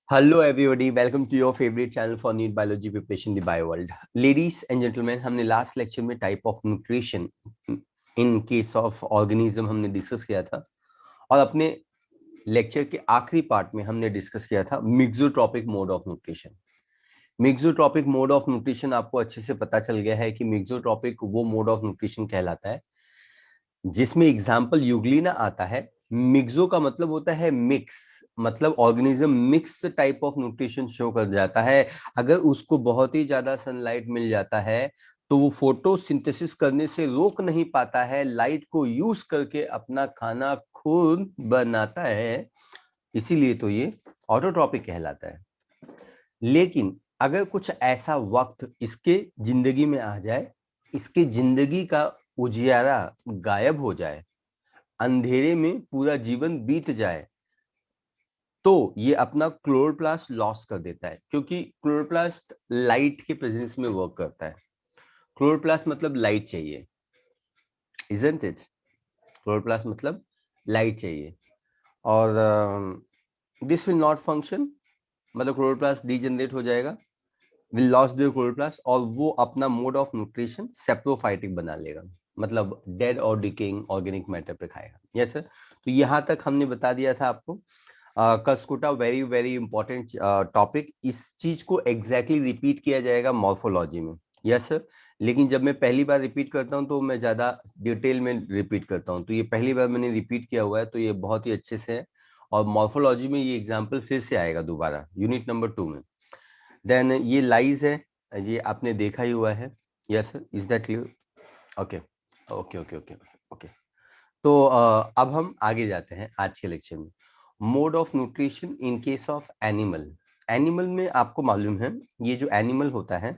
Hello everybody, welcome to your favorite channel for neat biology preparation, the bio world. Ladies and gentlemen, हमने last lecture में type of nutrition in case of organism हमने discuss किया था और अपने lecture के आखिरी part में हमने डिस्कस किया था mixotrophic mode of nutrition. Mixotrophic mode of nutrition आपको अच्छे से पता चल गया है कि मिक्सोट्रॉपिक वो मोड ऑफ न्यूट्रिशन कहलाता है जिसमें एग्जाम्पल यूग्लिना आता है। मिक्सो का मतलब होता है मिक्स, मतलब organism mix type of nutrition show कर जाता है। अगर उसको बहुत ही ज्यादा सनलाइट मिल जाता है तो वो फोटोसिंथेसिस करने से रोक नहीं पाता है, लाइट को यूज करके अपना खाना खुद बनाता है, इसीलिए तो ये ऑटोट्रॉपिक कहलाता है। लेकिन अगर कुछ ऐसा वक्त इसके जिंदगी में आ जाए, इसके जिंदगी का उजियारा गायब हो जाए, अंधेरे में पूरा जीवन बीत जाए, तो ये अपना क्लोरोप्लास्ट लॉस कर देता है, क्योंकि क्लोरोप्लास्ट लाइट के प्रेजेंस में वर्क करता है। क्लोरोप्लास्ट मतलब लाइट चाहिए, इजंट इट? क्लोरोप्लास्ट मतलब लाइट चाहिए और दिस विल नॉट फंक्शन, मतलब क्लोरोप्लास्ट डीजनरेट हो जाएगा, विल लॉस द क्लोरोप्लास्ट और वो अपना मोड ऑफ न्यूट्रिशन सेप्रोफाइटिक बना लेगा, मतलब डेड और डिकेइंग ऑर्गेनिक मैटर पे खाएगा। यस सर, तो यहाँ तक हमने बता दिया था आपको। कसकुटा वेरी वेरी इंपॉर्टेंट टॉपिक, इस चीज को एग्जैक्टली रिपीट किया जाएगा मॉर्फोलॉजी में। यस सर, लेकिन जब मैं पहली बार रिपीट करता हूँ तो मैं ज्यादा डिटेल में रिपीट करता हूँ, तो ये पहली बार मैंने रिपीट किया हुआ है तो ये बहुत ही अच्छे से है। और मॉर्फोलॉजी में ये एग्जाम्पल फिर से आएगा दोबारा यूनिट नंबर 2 में। देन ये लाइज है, ये आपने देखा ही हुआ है। Yes sir, is that clear? Okay okay okay okay okay. तो अब हम आगे जाते हैं आज के लेक्चर में। Mode of nutrition in case of animal. Animal में आपको मालूम है ये जो एनिमल होता है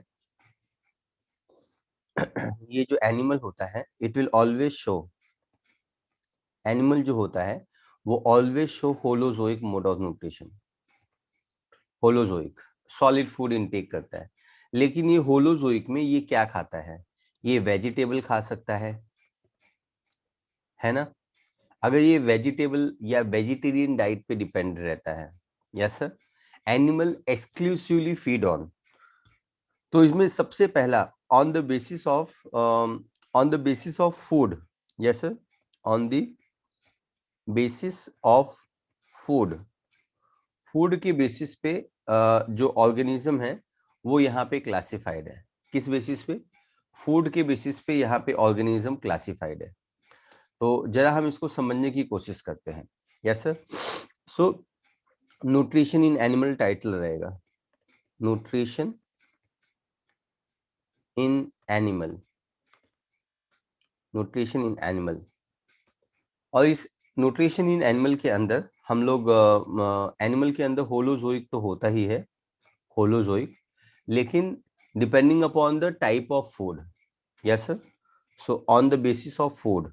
ये जो एनिमल होता है it will always show, animal जो होता है वो always show holozoic mode of nutrition. Holozoic solid food intake करता है, लेकिन ये होलोजोइक में ये क्या खाता है? ये वेजिटेबल खा सकता है ना? अगर ये वेजिटेबल या वेजिटेरियन डाइट पे डिपेंड रहता है, yes sir, animal exclusively feed on, तो इसमें सबसे पहला on the basis of food, yes sir, on the basis of food, food के बेसिस पे जो ऑर्गेनिज्म है वो यहाँ पे क्लासिफाइड है। किस बेसिस पे? फूड के बेसिस पे यहाँ पे ऑर्गेनिज्म क्लासिफाइड है। तो जरा हम इसको समझने की कोशिश करते हैं। Yes sir, so nutrition in animal title रहेगा, nutrition in animal, nutrition in animal. और इस न्यूट्रिशन इन एनिमल के अंदर हम लोग एनिमल के अंदर होलोजोइक तो होता ही है, होलोजोइक, लेकिन depending upon the type of food. Yes sir, so on the basis of food,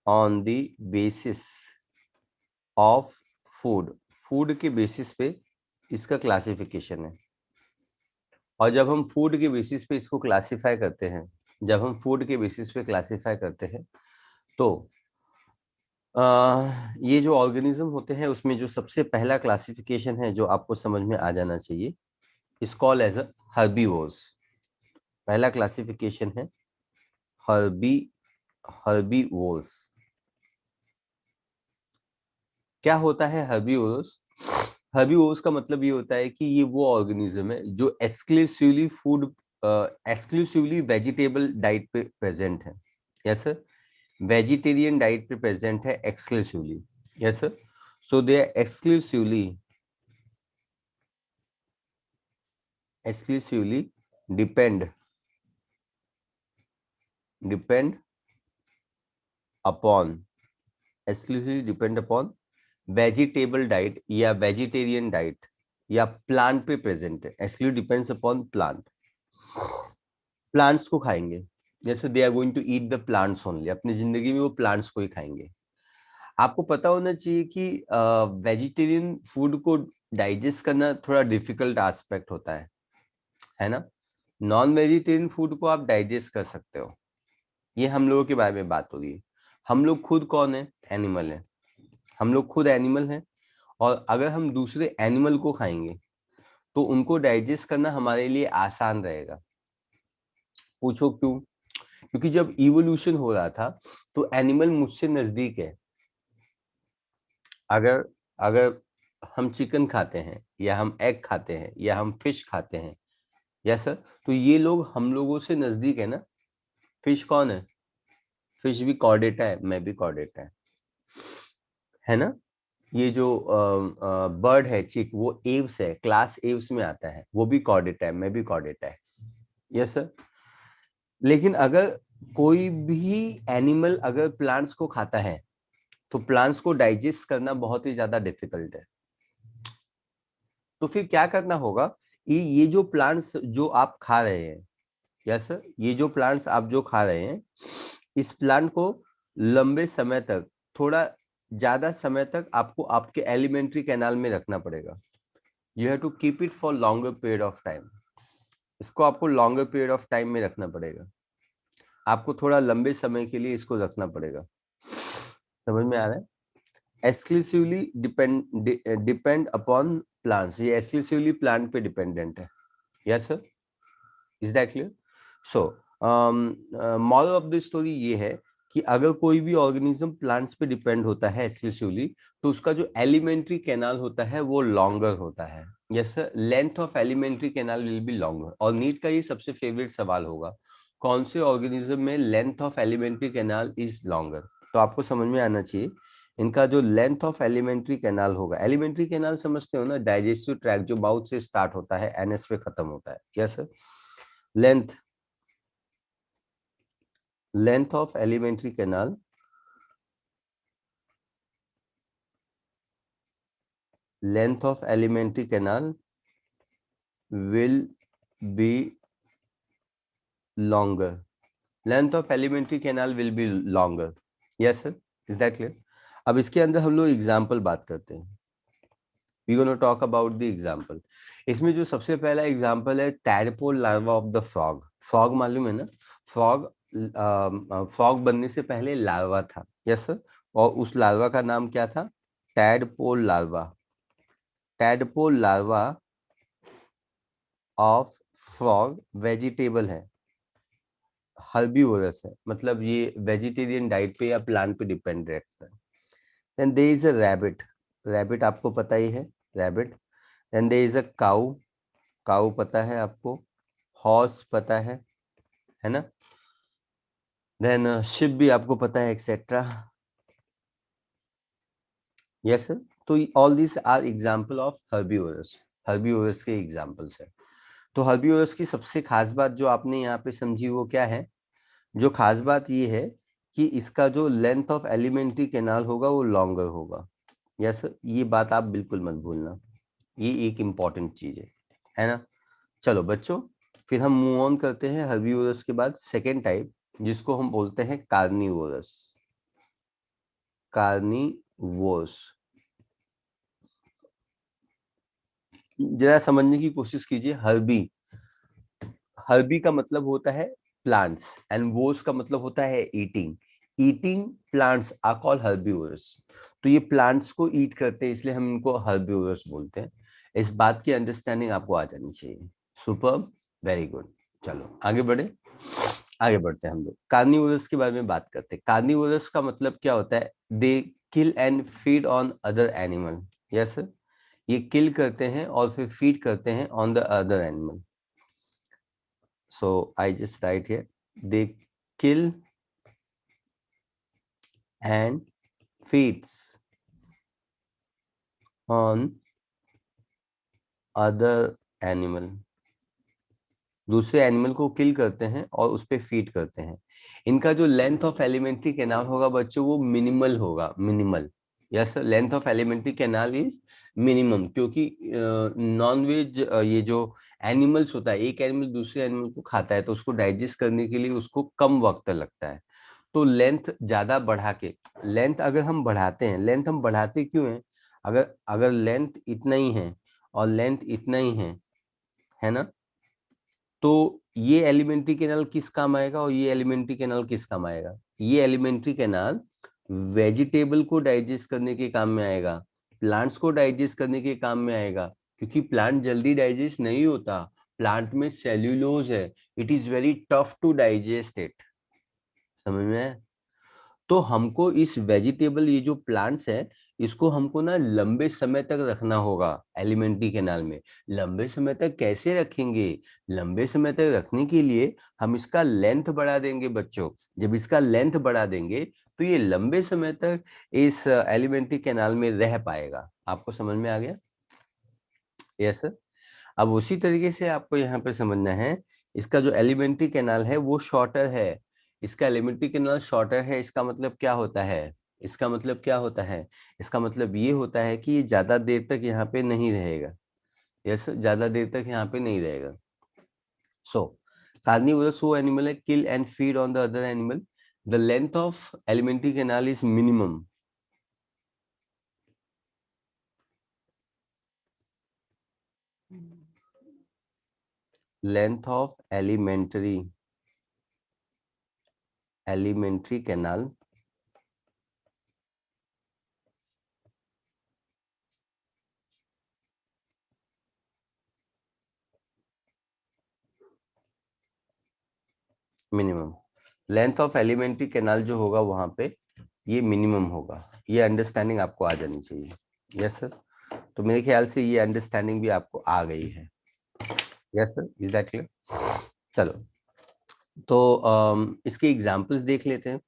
on the basis of food, food के बेसिस पे इसका क्लासिफिकेशन है। और जब हम फूड के बेसिस पे इसको क्लासिफाई करते हैं, जब हम फूड के बेसिस पे क्लासिफाई करते हैं तो ये जो ऑर्गेनिज्म होते हैं उसमें जो सबसे पहला क्लासिफिकेशन है जो आपको समझ में आ जाना चाहिए, इस कॉल एज अ हर्बीवोर्स। पहला क्लासिफिकेशन है हर्बीवोर्स। क्या होता है हर्बीवोर्स? हर्बीवोर्स का मतलब ये होता है कि ये वो ऑर्गेनिज्म है जो एक्सक्लूसिवली वेजिटेबल डाइट पे प्रेजेंट है। यस सर, वेजिटेरियन डाइट पे प्रेजेंट है exclusively. Yes sir, so they are exclusively depend upon, exclusively depend upon vegetable diet या वेजिटेरियन डाइट या प्लांट पे प्रेजेंट है। Actually depends upon plant, plants को खाएंगे, जैसे they are going to eat the plants only, अपनी जिंदगी में वो प्लांट्स को ही खाएंगे। आपको पता होना चाहिए कि वेजिटेरियन फूड को डाइजेस्ट करना थोड़ा डिफिकल्ट एस्पेक्ट होता है ना? नॉन वेजिटेरियन फूड को आप डाइजेस्ट कर सकते हो। ये हम लोगों के बारे में बात हो रही है। हम लोग खुद कौन है? एनिमल है। हम लोग खुद एनिमल हैं और अगर हम दूसरे एनिमल को खाएंगे तो उनको डाइजेस्ट करना हमारे लिए आसान रहेगा। पूछो क्यों? क्योंकि जब इवोल्यूशन हो रहा था तो एनिमल मुझसे नजदीक है। अगर अगर हम चिकन खाते हैं या हम एग खाते हैं या हम फिश खाते हैं, यस सर, तो ये लोग हम लोगों से नजदीक है ना। फिश कौन है? फिश भी कॉर्डेटा है, मैं भी कॉर्डेटा है ना। ये जो बर्ड है चिक, वो एव्स है, क्लास एव्स में आता है, वो भी कॉर्डेटा है, मैं भी कॉर्डेटा है, यस सर। लेकिन अगर कोई भी एनिमल अगर प्लांट्स को खाता है तो प्लांट्स को डाइजेस्ट करना बहुत ही ज्यादा डिफिकल्ट है। तो फिर क्या करना होगा? ये जो प्लांट्स जो आप खा रहे हैं, यस सर, ये जो प्लांट्स आप जो खा रहे हैं, इस प्लांट को लंबे समय तक, थोड़ा ज्यादा समय तक आपको आपके एलिमेंट्री कैनाल में रखना पड़ेगा। You have to keep it for longer period of time. इसको आपको लॉन्गर पीरियड ऑफ टाइम में रखना पड़ेगा। आपको थोड़ा लंबे समय के लिए इसको रखना पड़ेगा। समझ में आ रहा है? एक्सक्लूसिवली डिपेंड अपॉन प्लांट्स, ये एक्सक्लूसिवली प्लांट पे डिपेंडेंट है। Yes sir, is that clear? So moral of the story ये है कि अगर कोई भी ऑर्गेनिज्म प्लांट्स पे डिपेंड होता है एक्सक्लूसिवली, तो उसका जो एलिमेंट्री कैनाल होता है वो लॉन्गर होता है। Yes sir, length of alimentary canal will be longer. और नीट का ये सबसे फेवरेट सवाल होगा, कौन से ऑर्गेनिज्म में length of alimentary canal is longer. तो आपको समझ में आना चाहिए इनका जो लेंथ ऑफ एलिमेंट्री कैनाल होगा। एलिमेंट्री कैनाल समझते हो ना, डाइजेस्टिव ट्रैक्ट जो माउथ से स्टार्ट होता है, एनएस पे खत्म होता है। Yes sir, length length of alimentary canal length of alimentary canal will be longer. Length of alimentary canal will be longer. Yes sir, is that clear? अब इसके अंदर हम लोग एग्जाम्पल बात करते हैं। We gonna talk about the example. इसमें जो सबसे पहला एग्जाम्पल है tadpole larva of the frog. Frog मालूम है ना? फ्रॉग फ्रॉग बनने से पहले लार्वा था। यस सर, और उस लार्वा का नाम क्या था? Tadpole larva. Tadpole larva of frog vegetable है, हर्बीवोरस है, मतलब ये वेजिटेरियन डाइट पे या प्लांट पे डिपेंड रहता है। Then there is a rabbit. Rabbit आपको पता ही है, rabbit. Then there is a cow. Cow पता है आपको। हॉर्स पता है ना? देन शिप भी आपको पता है, एक्सेट्रा। यस सर, तो all this are example of herbivorous. Herbivorous के एग्जांपल्स है। तो हर्बीवोरस की सबसे खास बात जो आपने यहाँ पे समझी वो क्या है? जो खास बात ये है कि इसका जो लेंथ ऑफ एलिमेंट्री कैनाल होगा वो लॉन्गर होगा। यस, ये बात आप बिल्कुल मत भूलना, ये एक इम्पॉर्टेंट चीज है ना? चलो बच्चों, फिर हम मूव ऑन करते हैं हर्बीवोरस के बाद सेकेंड टाइप, जिसको हम बोलते हैं कार्निवोरस। कार्निवोरस, जरा समझने की कोशिश कीजिए। हर्बी, हर्बी का मतलब होता है प्लांट्स, एंड वोर्स का मतलब होता है eating. Eating plants are called herbivorous. तो ये प्लांट्स को ईट करते हैं, इसलिए हम इनको हर्बीवोरस बोलते हैं। इस बात की अंडरस्टैंडिंग आपको आ जानी चाहिए। Superb, very good. चलो आगे बढ़े, आगे बढ़ते हैं। हम लोग कार्निवोरस के बारे में बात करते हैं। कार्निवोरस का मतलब क्या होता है? They kill and feed on other animal. Yes, ये किल करते हैं और फिर फीड करते हैं on the other animal. So I just write here, they kill and feeds on other animal। दूसरे एनिमल को किल करते हैं और उस पे फीड करते हैं। इनका जो लेंथ ऑफ एलिमेंट्री कैनाल होगा बच्चों, वो मिनिमल होगा, minimal. Yes, length of alimentary canal is minimum, क्योंकि नॉन वेज ये जो एनिमल्स होता है, एक एनिमल दूसरे एनिमल को खाता है तो उसको डाइजेस्ट करने के लिए उसको कम वक्त लगता है। तो लेंथ ज्यादा बढ़ा के, लेंथ अगर हम बढ़ाते हैं, लेंथ हम बढ़ाते क्यों हैं? अगर अगर लेंथ इतना ही है और लेंथ इतना ही है ना, तो ये एलिमेंट्री कैनाल किस काम आएगा और ये एलिमेंट्री कैनाल किस काम आएगा? ये एलिमेंट्री कैनाल वेजिटेबल को डाइजेस्ट करने के काम में आएगा, प्लांट्स को डाइजेस्ट करने के काम में आएगा, क्योंकि प्लांट जल्दी डाइजेस्ट नहीं होता, प्लांट में सेल्यूलोज है, it is very tough to digest it. समझ में है? तो हमको इस वेजिटेबल, ये जो प्लांट्स है, इसको हमको ना लंबे समय तक रखना होगा एलिमेंट्री कैनाल में। लंबे समय तक कैसे रखेंगे? लंबे समय तक रखने के लिए हम इसका लेंथ बढ़ा देंगे बच्चों। जब इसका लेंथ बढ़ा देंगे तो ये लंबे समय तक इस एलिमेंट्री कैनाल में रह पाएगा। आपको समझ में आ गया? Yes sir. अब उसी तरीके से आपको यहाँ पे समझना है, इसका जो एलिमेंट्री कैनाल है वो शॉर्टर है। इसका एलिमेंट्री कैनाल शॉर्टर है, इसका मतलब क्या होता है? इसका मतलब क्या होता है? इसका मतलब ये होता है कि ये ज्यादा देर तक यहाँ पे नहीं रहेगा। यस, ज्यादा देर तक यहाँ पे नहीं रहेगा। सो carnivorous वो एनिमल है किल and feed on the other animal, the length of alimentary canal is minimum. Length of alimentary canal minimum. Length of alimentary canal जो होगा वहां पे ये मिनिमम होगा। ये अंडरस्टैंडिंग आपको आ जानी चाहिए। Yes sir. तो मेरे ख्याल से ये अंडरस्टैंडिंग भी आपको आ गई है। Yes sir, is that clear? चलो, तो इसके एग्जाम्पल्स देख लेते हैं।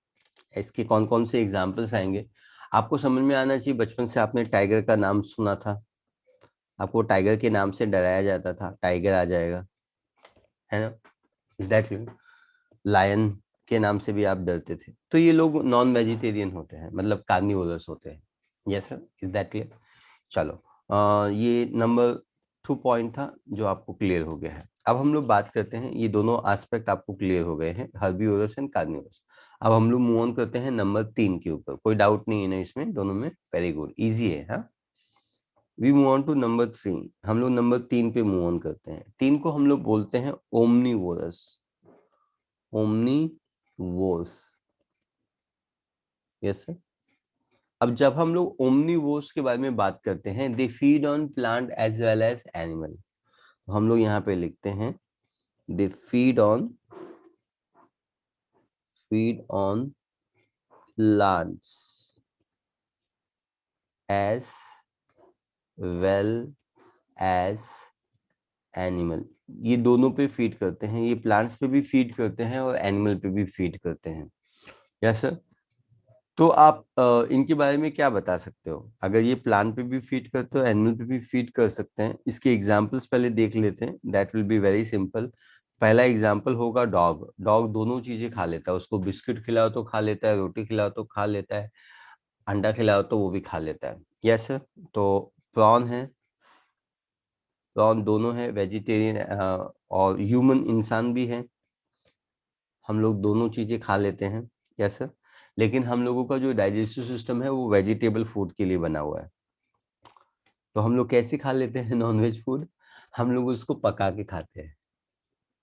इसके कौन कौन से एग्जाम्पल्स आएंगे आपको समझ में आना चाहिए। बचपन से आपने टाइगर का नाम सुना था, आपको टाइगर के नाम से डराया जाता था, टाइगर आ जाएगा, है ना? Is that clear? लायन के नाम से भी आप डरते थे। तो ये लोग नॉन वेजिटेरियन होते हैं, मतलब कार्निवोरस होते हैं। Yes sir, is that clear? चलो, ये नंबर 2 पॉइंट था जो आपको क्लियर हो गया है। अब हम लोग बात करते हैं, ये दोनों एस्पेक्ट आपको क्लियर हो गए हैं, हर्बीवोरस एंड कार्निवोरस। अब हम लोग मूव ऑन करते हैं नंबर 3 के ऊपर। कोई डाउट नहीं है ना इसमें? दोनों में वेरी गुड, इजी है। हाँ, we move on to number 3। हम लोग नंबर 3 पे मूव ऑन करते हैं। 3 को हम लोग बोलते हैं ओमनीवोरस। ओमनीवोरस। Yes sir. अब जब हम लोग ओमनीवोर्स के बारे में बात करते हैं, they feed on plant as well as animal. तो हम लोग यहाँ पे लिखते हैं they feed on plants as well as animal. ये दोनों पे फीड करते हैं, ये प्लांट्स पे भी फीड करते हैं और एनिमल पे भी फीड करते हैं। Yes sir. तो आप इनके बारे में क्या बता सकते हो? अगर ये प्लांट पे भी फीड करते हो, एनिमल पे भी फीड कर सकते हैं, इसके एग्जांपल्स पहले देख लेते हैं। That will be very simple. पहला एग्जांपल होगा डॉग। डॉग दोनों चीजें खा लेता है, उसको बिस्किट खिलाओ तो खा लेता है, रोटी खिलाओ तो खा लेता है, अंडा खिलाओ तो वो भी खा लेता है। Yes sir. तो प्रॉन है, प्रॉन दोनों है, वेजिटेरियन और ह्यूमन इंसान भी है, हम लोग दोनों चीजें खा लेते हैं। Yes sir. लेकिन हम लोगों का जो डाइजेस्टिव सिस्टम है वो वेजिटेबल फूड के लिए बना हुआ है। तो हम लोग कैसे खा लेते हैं नॉनवेज फूड? हम लोग उसको पका के खाते हैं,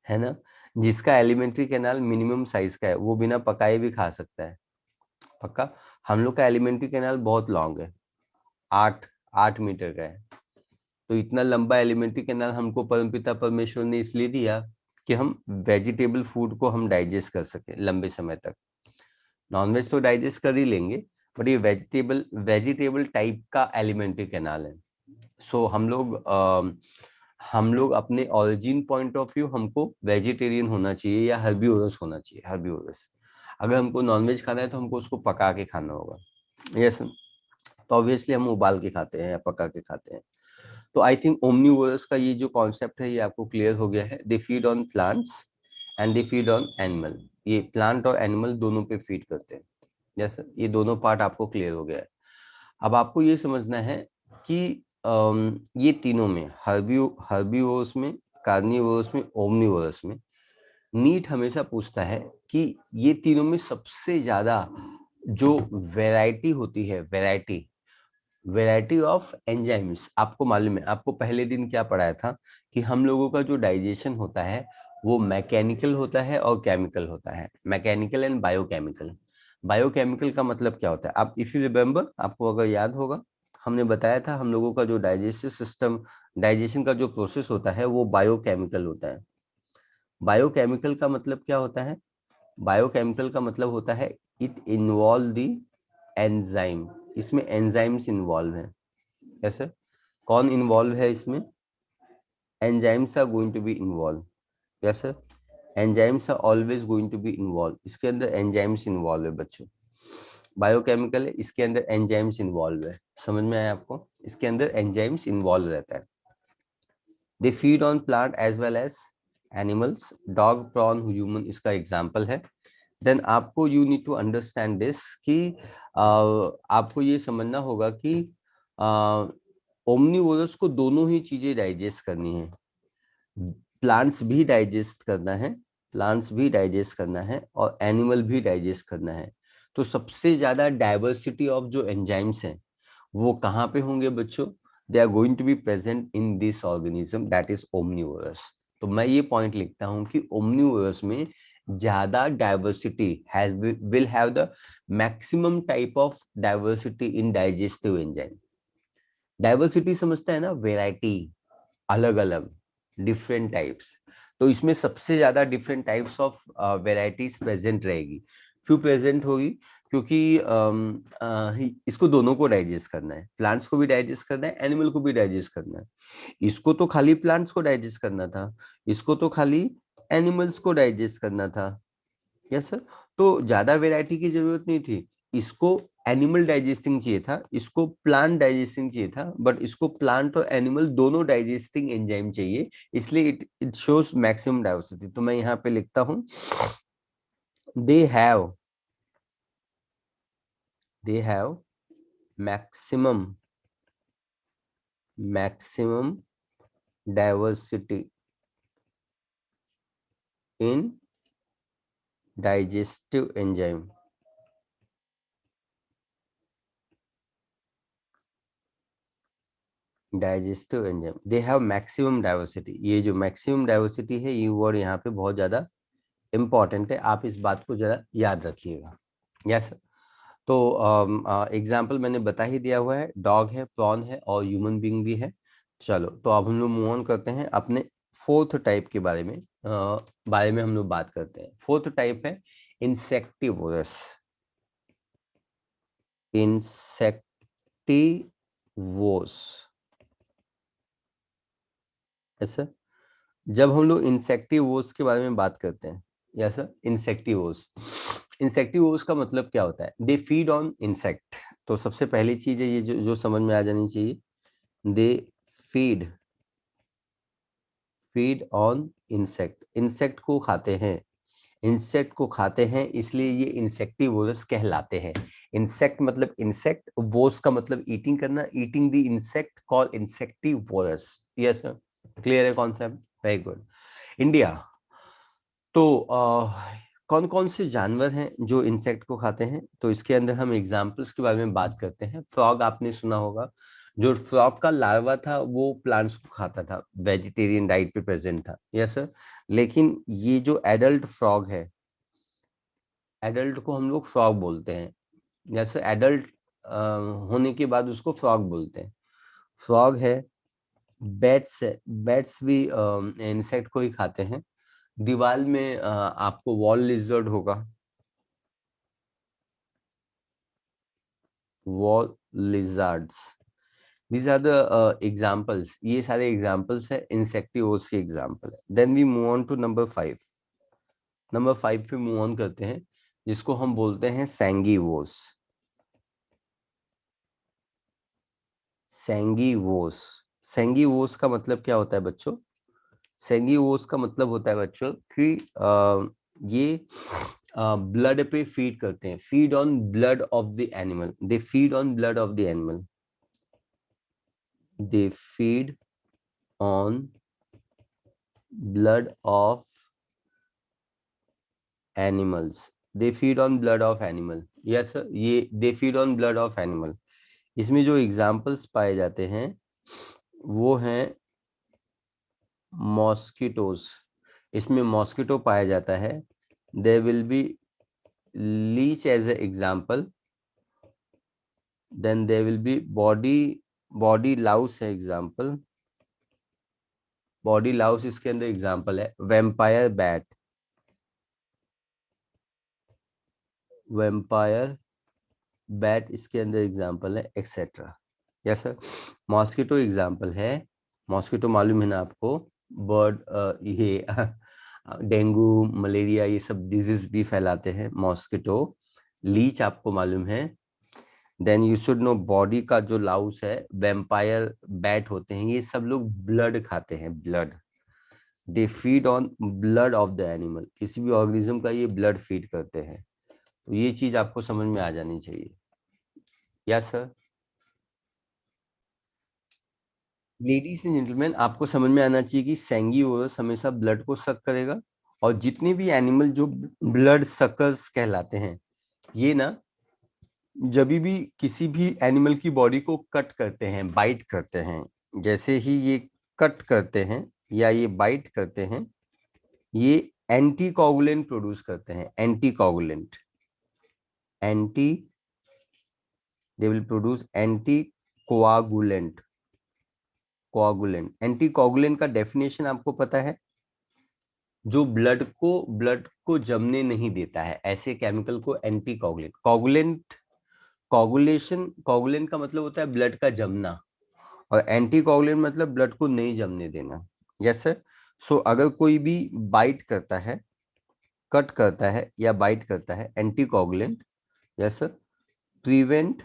है ना? जिसका एलिमेंट्री कैनाल मिनिमम साइज का है वो बिना पकाए भी खा सकता है। पक्का? हम लोग का एलिमेंट्री कैनाल बहुत लॉन्ग है, 8 मीटर का है। तो इतना लंबा एलिमेंट्री कैनाल हमको परमपिता परमेश्वर ने इसलिए दिया कि हम वेजिटेबल फूड को हम डाइजेस्ट कर सके लंबे समय तक। नॉनवेज तो डाइजेस्ट कर ही लेंगे, बट ये वेजिटेबल वेजिटेबल टाइप का एलिमेंट्री कैनाल है। सो हम लोग अपने ओरिजिन पॉइंट ऑफ व्यू हमको वेजिटेरियन होना चाहिए या हर्बीवोरस होना चाहिए, हर्बीवोरस। अगर हमको नॉनवेज खाना है तो हमको उसको पका के खाना होगा। यस। तो ऑब्वियसली हम उबाल के खाते हैं या पका के खाते हैं। तो आई थिंक ओमनीवोरस का ये जो कॉन्सेप्ट है ये आपको क्लियर हो गया है। They feed on plants and they feed on animal. ये प्लांट और एनिमल दोनों पे फीड करते हैं। यस, ये दोनों पार्ट आपको क्लियर हो गया है। अब आपको ये समझना है कि ये तीनों में, हर्बीवोरस में, कार्निवोरस में, ओमनीवोरस में, नीट हमेशा पूछता है कि ये तीनों में सबसे ज्यादा जो वैरायटी होती है, वैरायटी ऑफ एंजाइम्स, आपको मालूम है, आपको पहले दिन क्या पढ़ाया था कि हम लोगों का जो डाइजेशन होता है वो मैकेनिकल होता है और केमिकल होता है। Mechanical and biochemical. बायोकेमिकल का मतलब क्या होता है? आप इफ यू रिमेम्बर, आपको अगर याद होगा, हमने बताया था हम लोगों का जो डाइजेस्टिव सिस्टम, डाइजेशन का जो प्रोसेस होता है वो बायोकेमिकल होता है। बायोकेमिकल का मतलब क्या होता है? बायोकेमिकल का मतलब होता है इट इन्वॉल्व द एंजाइम। इसमें एंजाइम्स इन्वॉल्व हैं। कैसे? कौन इन्वॉल्व है इसमें? Enzymes are going to be involve. कैसे? Enzymes are always going to be involve. इसके अंदर एंजाइम्स इन्वॉल्व है बच्चों। बायोकेमिकल है, इसके अंदर एंजाइम्स इन्वॉल्व है। समझ में आया आपको? इसके अंदर एंजाइम्स इन्वॉल्व रहता है। They feed on plant as well as animals. Dog, prawn, human इसका एग्जाम्पल है। देन आपको you need to understand this कि आपको ये समझना होगा कि ओमनीवोरस को दोनों ही चीजें डाइजेस्ट करनी है। प्लांट्स भी डाइजेस्ट करना है, प्लांट्स भी डाइजेस्ट करना है और एनिमल भी डाइजेस्ट करना है। तो सबसे ज्यादा डाइवर्सिटी ऑफ जो एंजाइम्स हैं वो कहाँ पे होंगे बच्चों? They are going to be present in this organism that is omnivorous. तो मैं ये पॉइंट लिखता हूं कि ओमनीवोरस में ज्यादा diversity will have the maximum type of diversity in digestive enzyme. Diversity समझता है ना? वेराइटी, अलग अलग, डिफरेंट टाइप्स। तो इसमें सबसे ज्यादा different types of varieties present रहेगी। क्यों प्रेजेंट होगी? क्योंकि इसको दोनों को डाइजेस्ट करना है। प्लांट्स को भी डाइजेस्ट करना है, एनिमल को भी डाइजेस्ट करना है। इसको तो खाली प्लांट्स को डाइजेस्ट करना था, इसको तो खाली एनिमल्स को डाइजेस्ट करना था। Yes sir. तो ज्यादा वेराइटी की जरूरत नहीं थी। इसको एनिमल डाइजेस्टिंग चाहिए था, इसको प्लांट डाइजेस्टिंग चाहिए था, बट इसको प्लांट और एनिमल दोनों डाइजेस्टिंग एंजाइम चाहिए। इसलिए it it shows maximum diversity. तो मैं यहाँ पे लिखता हूं they have maximum diversity in digestive enzyme. Digestive enzyme they have maximum diversity. ये जो मैक्सिमम डाइवर्सिटी है ये वर्ड यहाँ पे बहुत ज्यादा इंपॉर्टेंट है। आप इस बात को जरा याद रखिएगा। यस। तो एग्जाम्पल मैंने बता ही दिया हुआ है, डॉग है, प्रॉन है और ह्यूमन बीइंग भी है। चलो तो अब हम लोग मूव ऑन करते हैं अपने फोर्थ टाइप के बारे में हम लोग बात करते हैं। फोर्थ टाइप है इंसेक्टिवोरस। इंसेक्टिवोर्स। ऐसा जब हम लोग इंसेक्टिवोर्स के बारे में बात करते हैं, या सर इंसेक्टिवोर्स, इंसेक्टिवोर्स का मतलब क्या होता है? They feed on insect. तो सबसे पहली चीज है ये जो समझ में आ जानी चाहिए, they feed feed on insect. Insect को खाते हैं, इंसेक्ट को खाते हैं, इसलिए ये इंसेक्टिवोरस कहलाते हैं। इंसेक्ट मतलब इंसेक्ट, वोस का मतलब ईटिंग करना, eating the insect call insectivorous. Yes sir, clear है कॉन्सेप्ट? Very good. इंडिया। तो कौन कौन से जानवर हैं जो इंसेक्ट को खाते हैं? तो इसके अंदर हम एग्जाम्पल्स के बारे में बात करते हैं। फ्रॉग आपने सुना होगा। जो फ्रॉग का लार्वा था वो प्लांट्स को खाता था, वेजिटेरियन डाइट पे प्रेजेंट था। Yes sir. लेकिन ये जो एडल्ट फ्रॉग है, एडल्ट को हम लोग फ्रॉग बोलते हैं। जैसे एडल्ट होने के बाद उसको फ्रॉग बोलते हैं। फ्रॉग है, बैट्स है, बैट्स भी इंसेक्ट को ही खाते हैं। दीवार में आपको वॉल लिजर्ड होगा, wall lizards. These are the examples. ये सारे एग्जाम्पल्स है इंसेक्टिवोर्स के एग्जाम्पल है। Then we move on to number 5। Number 5 पे मूव ऑन करते हैं, जिसको हम बोलते हैं सैंगीवोर्स। सैंगीवोर्स। सैंगीवोर्स का मतलब क्या होता है बच्चों? सैंगीवोर्स का मतलब होता है बच्चों कि ये ब्लड पे फीड करते हैं। Feed on blood of the animal. They feed on blood of the animal. They feed on blood of animals. They feed on blood of animal. Yes sir, ये they feed on blood of animal. इसमें जो examples पाए जाते हैं वो हैं mosquitoes. इसमें mosquito पाया जाता है। There will be leech as a example. Then there will be body louse है एग्जाम्पल, बॉडी लाउस इसके अंदर एग्जाम्पल है, वेम्पायर बैट, वेम्पायर बैट इसके अंदर एग्जाम्पल है, etcetera. Yes sir. Mosquito example है, मॉस्किटो मालूम है ना आपको, बर्ड ये डेंगू मलेरिया ये सब डिजीज भी फैलाते हैं मॉस्किटो। लीच आपको मालूम है। Then you should know body का जो लाउस है, वेम्पायर बैट होते हैं, ये सब लोग ब्लड खाते हैं, blood, they feed on blood of the animal, किसी भी ऑर्गेनिज्म का ये ब्लड फीड करते हैं। तो ये चीज आपको समझ में आ जानी चाहिए। Yes sir. Ladies and gentleman, आपको समझ में आना चाहिए कि सेंगिवोरस हमेशा ब्लड को सक करेगा, और जितने भी एनिमल जो ब्लड सकर्स कहलाते हैं, ये ना जब भी किसी भी एनिमल की बॉडी को कट करते हैं, बाइट करते हैं, जैसे ही ये कट करते हैं या ये बाइट करते हैं, ये एंटी कोगुलेंट प्रोड्यूस करते हैं, anti coagulant, anti, they will produce anti coagulant, coagulant. Anti coagulant का डेफिनेशन आपको पता है, जो ब्लड को जमने नहीं देता है, ऐसे केमिकल को anti coagulant, coagulant, coagulation, coagulant का मतलब होता है ब्लड का जमना, और एंटी कोगुलेंट मतलब ब्लड को नहीं जमने देना। Yes sir. सो अगर कोई भी बाइट करता है, कट करता है या बाइट करता है, anti coagulant, yes sir, prevent,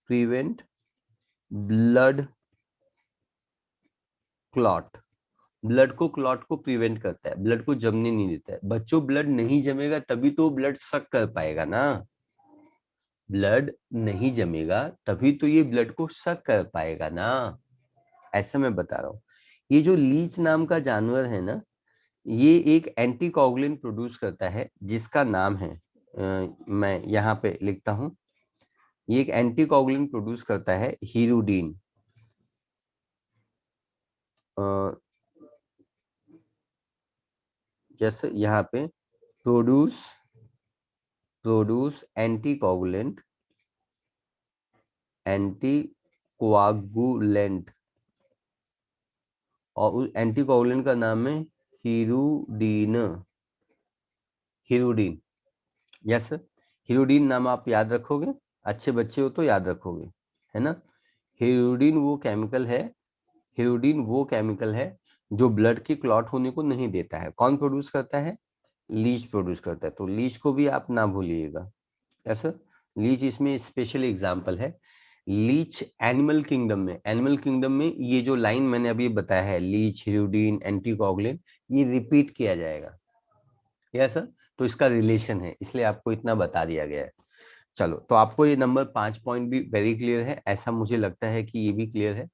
prevent blood clot, blood को क्लॉट को प्रिवेंट करता है, ब्लड को जमने नहीं देता है। बच्चों, ब्लड नहीं जमेगा तभी तो ब्लड सक कर पाएगा ना, ब्लड नहीं जमेगा तभी तो ये ब्लड को सक कर पाएगा ना, ऐसा मैं बता रहा हूँ। ये जो लीच नाम का जानवर है ना, ये एक एंटीकोगुलेंट प्रोड्यूस करता है जिसका नाम है, मैं यहाँ पे लिखता हूँ, ये एक एंटीकोगुलेंट प्रोड्यूस करता है, हीरोडीन, जैसे यहाँ पे प्रोड्यूस, प्रोड्यूस एंटीकोगुलेंट, एंटीकोआगुलेंट, और उस एंटीकोगुलेंट का नाम है हीरोडीन, हीरोडीन। यस, हीरोडीन नाम आप याद रखोगे, अच्छे बच्चे हो तो याद रखोगे, है ना। हीरोडीन वो केमिकल है, हीरोडीन वो केमिकल है जो ब्लड की क्लॉट होने को नहीं देता है। कौन प्रोड्यूस करता है? लीच प्रोड्यूस करता है। तो लीच को भी आप ना भूलिएगा। ऐसा, लीच इसमें स्पेशल एग्जाम्पल है। लीच एनिमल किंगडम में, एनिमल किंगडम में ये जो लाइन मैंने अभी बताया है, लीच, हीरोडीन, एंटीकोगुलेंट, ये रिपीट किया जाएगा। Yes sir. तो इसका रिलेशन है, इसलिए आपको इतना बता दिया गया है। चलो, तो आपको ये नंबर 5 पॉइंट भी वेरी क्लियर है, ऐसा मुझे लगता है कि ये भी क्लियर है।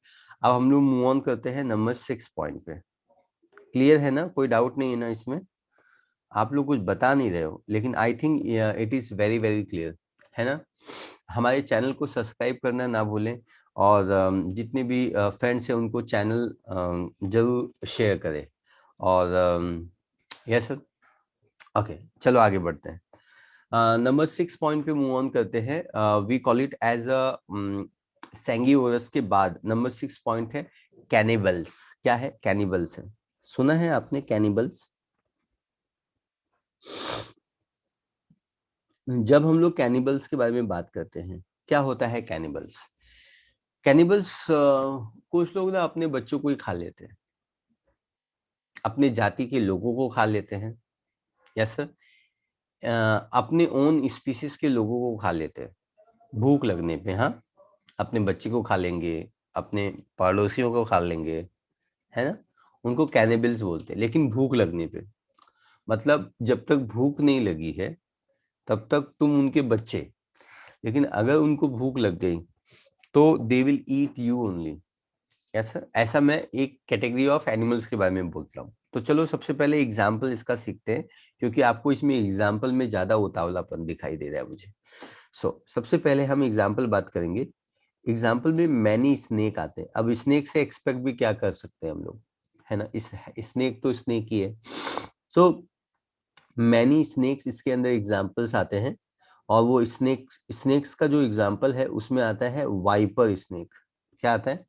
अब हम लोग मूव ऑन करते हैं नंबर 6 पॉइंट पे। क्लियर है ना, कोई डाउट नहीं है ना इसमें? आप लोग कुछ बता नहीं रहे हो, लेकिन I think it is very very clear, है ना। हमारे चैनल को सब्सक्राइब करना ना भूलें, और जितने भी फ्रेंड्स हैं उनको चैनल जरूर शेयर करें। और यस सर। ओके, चलो आगे बढ़ते हैं। नंबर 6 पॉइंट पे मूव ऑन करते हैं। We call it as a sanguivorous के बाद नंबर 6 पॉइंट है कैनिबल्स। क्या है? कैनिबल्स है। सुना है आपने कैनिबल्स? जब हम लोग कैनिबल्स के बारे में बात करते हैं, क्या होता है कैनिबल्स? कैनिबल्स, कुछ लोग ना अपने बच्चों को ही खा लेते हैं, अपने जाति के लोगों को खा लेते हैं। Yes sir. अपने ओन स्पीसीज के लोगों को खा लेते हैं भूख लगने पे। हाँ, अपने बच्चे को खा लेंगे, अपने पड़ोसियों को खा लेंगे, है ना। उनको कैनिबल्स बोलते हैं, लेकिन भूख लगने पे, मतलब जब तक भूख नहीं लगी है तब तक तुम उनके बच्चे, लेकिन अगर उनको भूख लग गई तो they will eat you only. ऐसा ऐसा मैं एक कैटेगरी ऑफ एनिमल्स के बारे में बोल रहा हूँ। तो चलो सबसे पहले एग्जाम्पल इसका सीखते हैं, क्योंकि आपको इसमें एग्जाम्पल में ज्यादा उतावलापन दिखाई दे रहा है मुझे। सबसे पहले हम एग्जाम्पल बात करेंगे। एग्जाम्पल में मैनी स्नेक आते हैं। अब स्नेक से एक्सपेक्ट भी क्या कर सकते हैं हम लोग, है ना। इस स्नेक तो स्नेक ही है। सो मैनी स्नेक्स इसके अंदर एग्जाम्पल्स आते हैं, और वो स्नेक्स का जो एग्जाम्पल है उसमें आता है वाइपर स्नेक। क्या आता है?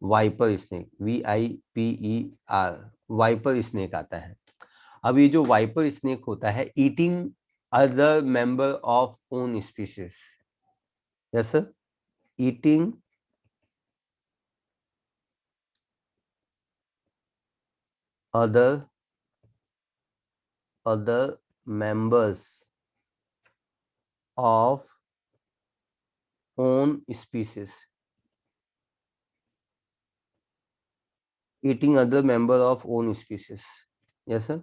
Viper snake, VIPER, viper snake आता है। अब ये जो वाइपर स्नेक होता है, eating other member of own species. Yes sir, eating other members of own species, eating other member of own species. Yes sir,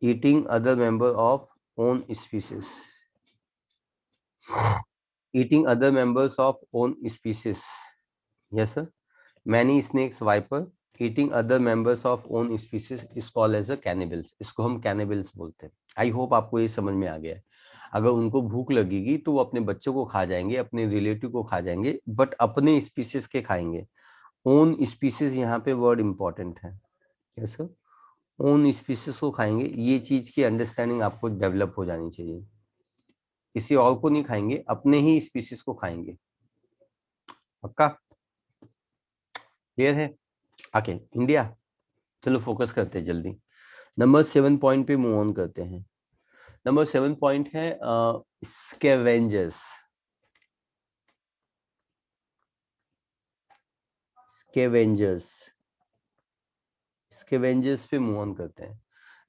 eating other member of own species, eating other members of own species. Yes sir, many snakes viper eating other members of own species is called as a cannibals. इसको हम cannibals बोलते हैं। I hope आपको ये समझ में आ गया है। अगर उनको भूख लगेगी तो वो अपने बच्चों को खा जाएंगे, अपने रिलेटिव को खा जाएंगे, बट अपने स्पीसीज के खाएंगे। ओन स्पीसीज यहाँ पे वर्ड इंपॉर्टेंट है। यस सर, ओन स्पीसीज को खाएंगे, ये चीज की अंडरस्टैंडिंग आपको डेवलप हो जानी चाहिए। किसी और को नहीं खाएंगे, अपने ही स्पीसीज को खाएंगे। पक्का? क्लियर है? ओके इंडिया, चलो फोकस करते हैं जल्दी। नंबर 7 पॉइंट पे मूव ऑन करते हैं। नंबर 7 पॉइंट है स्कैवेंजर्स। स्कैवेंजर्स, स्कैवेंजर्स पे मूव ऑन करते हैं।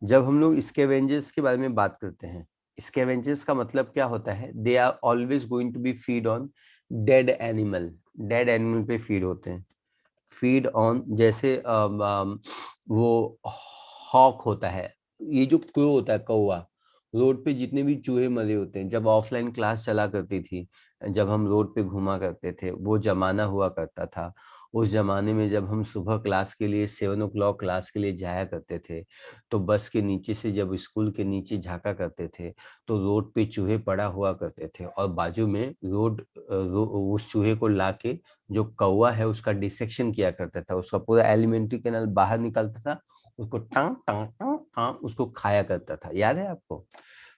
जब हम लोग स्कैवेंजर्स के बारे में बात करते हैं, स्कैवेंजर्स का मतलब क्या होता है? They are always going to be feed on dead animal. Dead animal पे फीड होते हैं। फीड ऑन, जैसे वो हॉक होता है, ये जो क्रो होता है, कौवा, रोड पे जितने भी चूहे मरे होते हैं, जब ऑफलाइन क्लास चला करती थी, जब हम रोड पे घुमा करते थे, वो जमाना हुआ करता था। उस जमाने में जब हम सुबह क्लास के लिए 7 o'clock क्लास के लिए जाया करते थे, तो बस के नीचे से जब स्कूल के नीचे झांका करते थे तो रोड पे चूहे पड़ा हुआ करते थे, और बाजू में उस चूहे को लाके जो कौवा है उसका डिसेक्शन किया करता था, उसका पूरा एलिमेंट्री कैनाल बाहर निकलता था, उसको टांग टांग टांग टांग उसको खाया करता था। याद है आपको?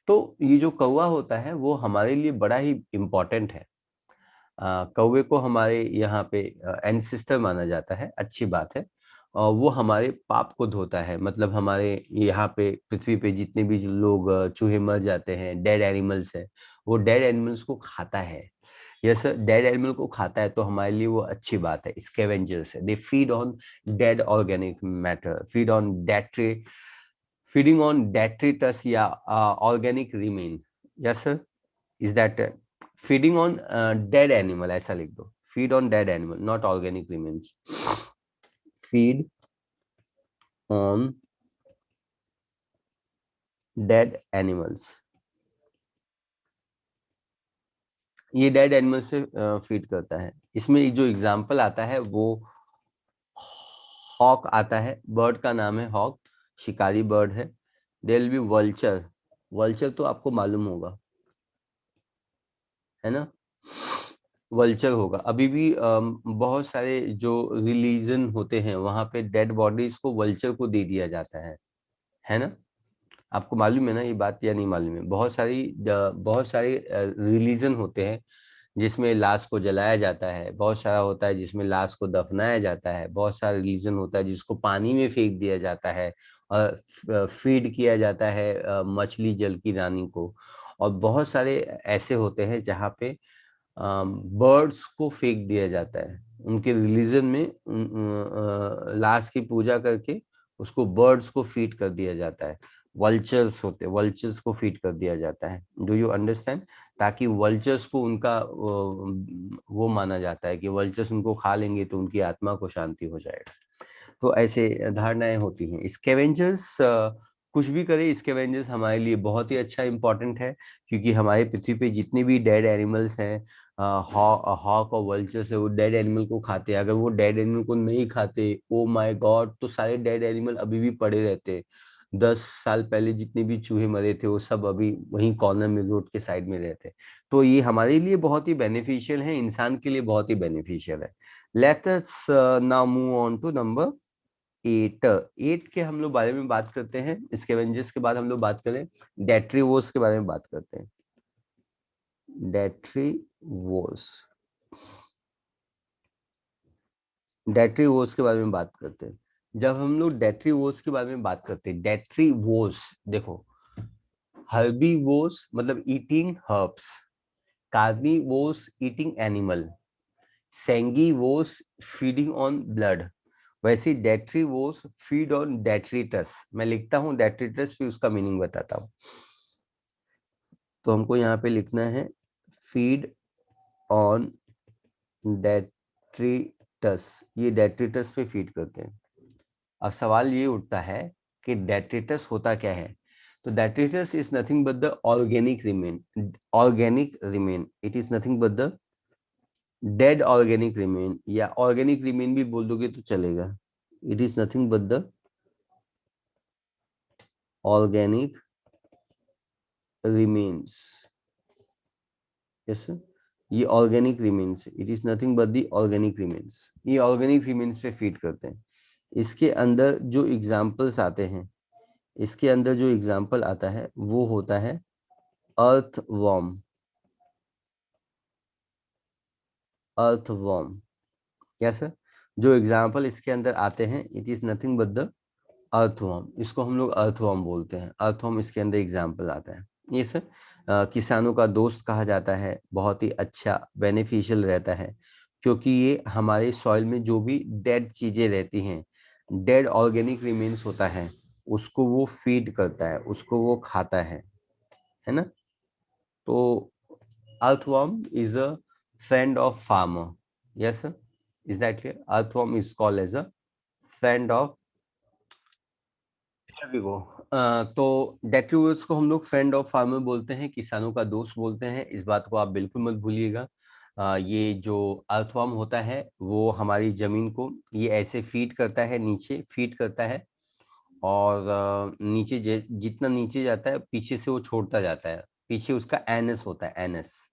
तो ये जो कौवा होता है वो हमारे लिए बड़ा ही इम्पोर्टेंट है। कौवे को हमारे यहाँ पे एंसेस्टर माना जाता है, अच्छी बात है। और वो हमारे पाप को धोता है, मतलब हमारे यहाँ पे पृथ्वी पे जितने भी लोग चूहे मर जाते हैं, डेड एनिमल्स है, वो डेड एनिमल्स को खाता है। यस, डेड एनिमल को खाता है तो हमारे लिए वो अच्छी बात है। स्कैवेंजर्स है, they feed on dead organic matter, feed on detri, feeding on detritus या organic remain. Yes sir, is that feeding on dead animal, ऐसा लिख दो, feed on dead animal not organic remains, feed on dead animals. ये dead animals पे feed करता है। इसमें जो एग्जाम्पल आता है वो हॉक आता है, बर्ड का नाम है हॉक, शिकारी बर्ड है। There will be vulture, vulture तो आपको मालूम होगा, है ना? वल्चर होगा। अभी भी बहुत सारे जो रिलीजन होते हैं वहां पे डेड बॉडीज को वल्चर को दे दिया जाता है ना? आपको मालूम है ना ये बात या नहीं मालूम है? बहुत सारे रिलीजन होते हैं जिसमें लाश को जलाया जाता है, बहुत सारा होता है जिसमें लाश को दफनाया जाता है, बहुत सारा रिलीजन होता है जिसको पानी में फेंक दिया जाता है और फीड किया जाता है मछली जल की रानी को। और बहुत सारे ऐसे होते हैं जहाँ पे बर्ड्स को फेंक दिया जाता है। उनके रिलीजन में लाश की पूजा करके उसको बर्ड्स को फीड कर दिया जाता है। वल्चर्स होते, वल्चर्स को फीड कर दिया जाता है। Do you understand? ताकि वल्चर्स को उनका वो माना जाता है कि वल्चर्स उनको खा लेंगे तो उनकी आत्मा को शांति हो जाएगा। तो ऐसे धारणाएं होती हैं। स्कैवेंजर्स कुछ भी करे, स्कैवेंजर्स हमारे लिए बहुत ही अच्छा इंपॉर्टेंट है, क्योंकि हमारे पृथ्वी पे जितने भी डेड एनिमल्स हैं, हॉक और वल्चर्स है, वो डेड एनिमल को खाते हैं। अगर वो डेड एनिमल को नहीं खाते, ओ माय गॉड, तो सारे डेड एनिमल अभी भी पड़े रहते। 10 साल पहले जितने भी चूहे मरे थे वो सब अभी वहीं कॉर्नर में रोड के साइड में रहते। तो ये हमारे लिए बहुत ही बेनिफिशियल है, इंसान के लिए बहुत ही बेनिफिशियल है। Let us now move on to number 8 के हम लोग बारे में बात करते हैं। स्कैवेंजर्स के बाद हम लोग बात करें डेट्रीवोर्स के बारे में बात करते हैं। डेट्रीवोस, डेट्रीवोस के बारे में बात करते हैं। जब हम लोग डेट्रीवोस के बारे में बात करते हैं, डेट्रीवोस देखो, हर्बीवोस मतलब eating herbs, carnivores eating animal, sanguivores feeding on blood, वैसे डेट्रीवोस फीड ऑन डेट्रिटस। मैं लिखता हूं डेट्रिटस, फिर उसका मीनिंग बताता हूं। तो हमको यहाँ पे लिखना है फीड ऑन डेट्रिटस, ये डेट्रिटस पे फीड करते हैं। अब सवाल ये उठता है कि डेट्रिटस होता क्या है। तो detritus is nothing but the organic remain, organic remain, it is nothing but the dead organic remain, या ऑर्गेनिक रिमेन भी बोल दोगे तो चलेगा। It is nothing but the organic remains, yes, ये organic remains, it is nothing but the organic remains, ये organic remains पे feed करते हैं। इसके अंदर जो एग्जाम्पल्स आते हैं, इसके अंदर जो एग्जाम्पल आता है वो होता है अर्थवॉर्म, अर्थवॉर्म, यस सर। जो एग्जाम्पल इसके अंदर आते हैं, it is nothing but the earthworm, इसको हम लोग अर्थवॉर्म बोलते हैं। अर्थवॉर्म इसके अंदर एग्जाम्पल आता है। ये सर किसानों का दोस्त कहा जाता है, बहुत ही अच्छा बेनिफिशियल रहता है, क्योंकि ये हमारे सॉइल में जो भी डेड चीजें रहती हैं, डेड ऑर्गेनिक रिमेन्स होता है, उसको वो फीड करता है, उसको वो खाता है ना। तो earthworm is a friend of farmer, yes sir, is that clear? Earthworm is called as a friend of, here we go। तो डेट्रीवोल्स को हम लोग फ्रेंड ऑफ फार्मर बोलते हैं, किसानों का दोस्त बोलते हैं, इस बात को आप बिल्कुल मत भूलिएगा। ये जो अर्थवर्म होता है वो हमारी जमीन को ये ऐसे फीड करता है, नीचे फीड करता है, और नीचे जितना नीचे जाता है पीछे से वो छोड़ता जाता है। पीछे उसका एनस होता है, एनस,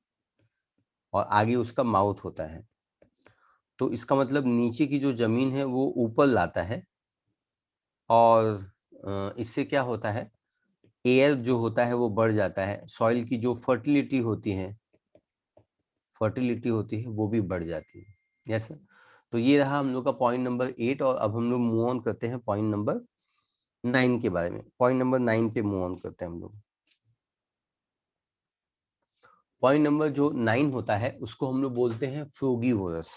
और आगे उसका माउथ होता है। तो इसका मतलब नीचे की जो जमीन है वो ऊपर लाता है, और इससे क्या होता है, एयर जो होता है वो बढ़ जाता है, सॉइल की जो फर्टिलिटी होती है, वो भी बढ़ जाती है। Yes sir. तो ये रहा हम लोग का पॉइंट नंबर 8, और अब हम लोग मूव ऑन करते हैं पॉइंट नंबर 9 के बारे में। पॉइंट नंबर 9 पे मूव ऑन करते हैं हम लोग। पॉइंट नंबर जो 9 होता है उसको हम लोग बोलते हैं फ्रूगीवोरस।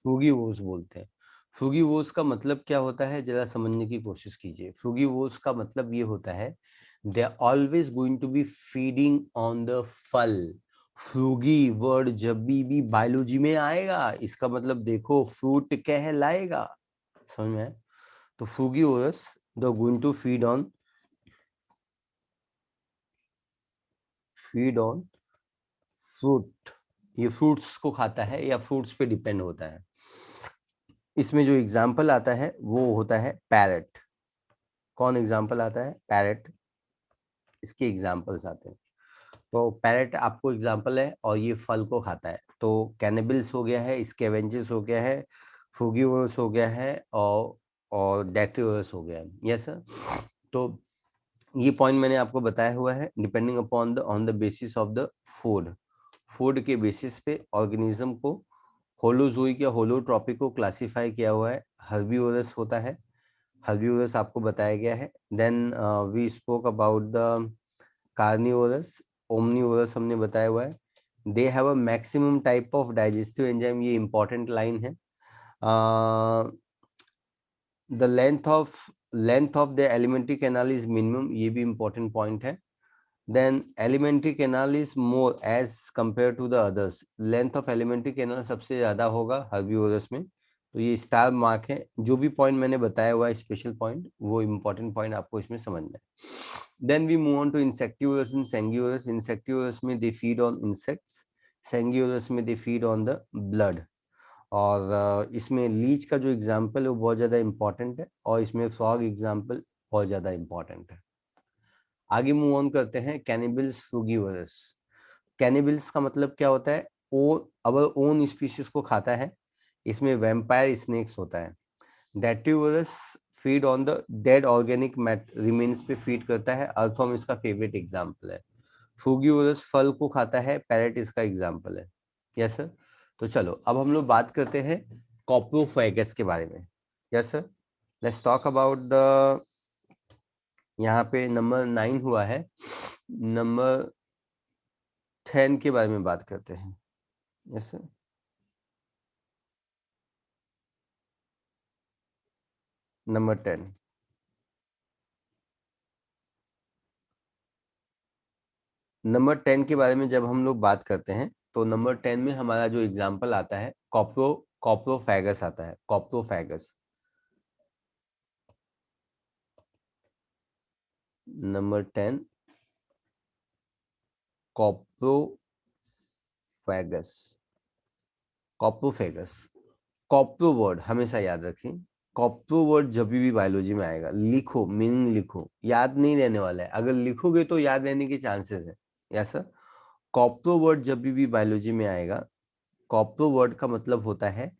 फ्रूगीवोर्स बोलते हैं। फ्रूगीवोर्स का मतलब क्या होता है, जरा समझने की कोशिश कीजिए। फ्रूगीवोर्स का मतलब ये होता है, they are always going to be feeding on the फल। फ्रूगी वर्ड जब भी बायोलॉजी में आएगा, इसका मतलब देखो फ्रूट कहलाएगा, समझ में आया? तो frugivorous they are going to feed on fruit, ये फ्रूट्स को खाता है या फ्रूट्स पे डिपेंड होता है। इसमें जो एग्जाम्पल आता है वो होता है पैरट। कौन एग्जाम्पल आता है? पैरट, इसके एग्जाम्पल्स आते हैं। तो पैरट आपको एग्जाम्पल है, और ये फल को खाता है। तो कैनिबल्स हो गया है, स्कैवेंजर्स हो गया है, फ्रूगीवोरस हो गया है, और डेट्रीवोरस हो गया है। Yes sir. तो ये पॉइंट मैंने आपको बताया हुआ है, depending upon the on the basis of the food, food के बेसिस पे ऑर्गेनिज्म को होलोजोइक या होलोट्रॉपिक को क्लासिफाई किया हुआ है। हर्बीवोरस होता है, हर्बीवोरस आपको बताया गया है। Then we spoke about the carnivorous, omnivorous हमने बताया हुआ है। They have a maximum type of digestive enzyme, ये इंपॉर्टेंट लाइन है। The length of the alimentary canal is minimum, ये भी इंपॉर्टेंट पॉइंट है। Then alimentary canal is more as compare to the others, length of alimentary canal सबसे ज्यादा होगा herbivorous में। तो ये स्टार मार्क है। जो भी पॉइंट मैंने बताया हुआ है स्पेशल पॉइंट, वो इंपॉर्टेंट पॉइंट आपको इसमें समझना है। Then we move on to insectivorous and sanguivorous. Insectivorous में they feed on insects, sanguivorous में they feed on the blood. और इसमें लीच का जो एग्जाम्पल है वो बहुत ज्यादा इंपॉर्टेंट है, और इसमें फ्रॉग एग्जाम्पल बहुत ज्यादा इंपॉर्टेंट है। आगे मूव ऑन करते हैं, कैनिबल्स फ्रूगीवोरस। कैनिबल्स का मतलब क्या होता है? ओ अवर ओन स्पीशीज को खाता है। इसमें वैम्पायर स्नेक्स होता है। Detritivores feed on the dead organic remains पे फीड करता है। अर्थवर्म इसका फेवरेट एग्जाम्पल है। फ्रूगिवोरस फल को खाता है, पैरेट इसका एग्जाम्पल है। Yes sir. तो चलो अब हम लोग बात करते हैं कॉप्रोफैगस के बारे में। Yes sir, let's talk about the, यहाँ पे नंबर 9 हुआ है, नंबर 10 के बारे में बात करते हैं। Yes sir, number 10। नंबर 10 के बारे में जब हम लोग बात करते हैं तो नंबर 10 में हमारा जो एग्जाम्पल आता है कॉप्रोफैगस आता है, कॉप्रोफैगस। नंबर 10 कॉप्रोफैगस, कॉप्रोफैगस। कॉप्रो वर्ड हमेशा याद रखिए, कॉप्रो वर्ड जब भी बायोलॉजी में आएगा लिखो, मीनिंग लिखो, याद नहीं रहने वाला है, अगर लिखोगे तो याद रहने के चांसेस है। Yes sir. कॉप्रो वर्ड जब भी बायोलॉजी में आएगा, कॉप्रो वर्ड का मतलब होता है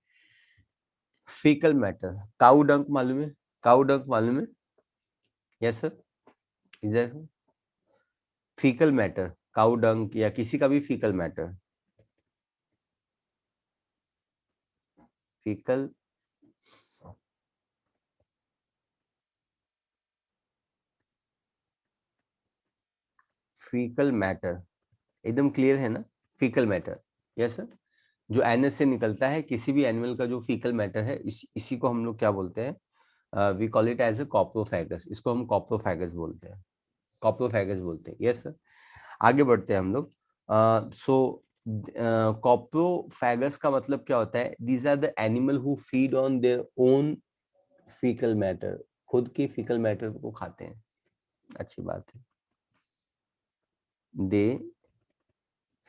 फीकल मैटर। काउ डंक मालूम है? काउ डंक मालूम है? Yes sir. इधर फीकल मैटर, काउ डंक या किसी का भी faecal matter, faecal, faecal matter, एकदम क्लियर है ना? Faecal matter. Yes sir. जो एनएस से निकलता है, किसी भी एनिमल का जो फीकल मैटर है, इसी को हम लोग क्या बोलते हैं? We call it as a coprophagous. इसको हम कॉप्रोफैगस बोलते हैं, कॉप्रोफैगस बोलते हैं। Yes sir. आगे बढ़ते हैं हम लोग। सो कॉप्रोफैगस का मतलब क्या होता है? These are the animal who feed on their own fecal matter, खुद के फीकल मैटर को खाते हैं। अच्छी बात है। दे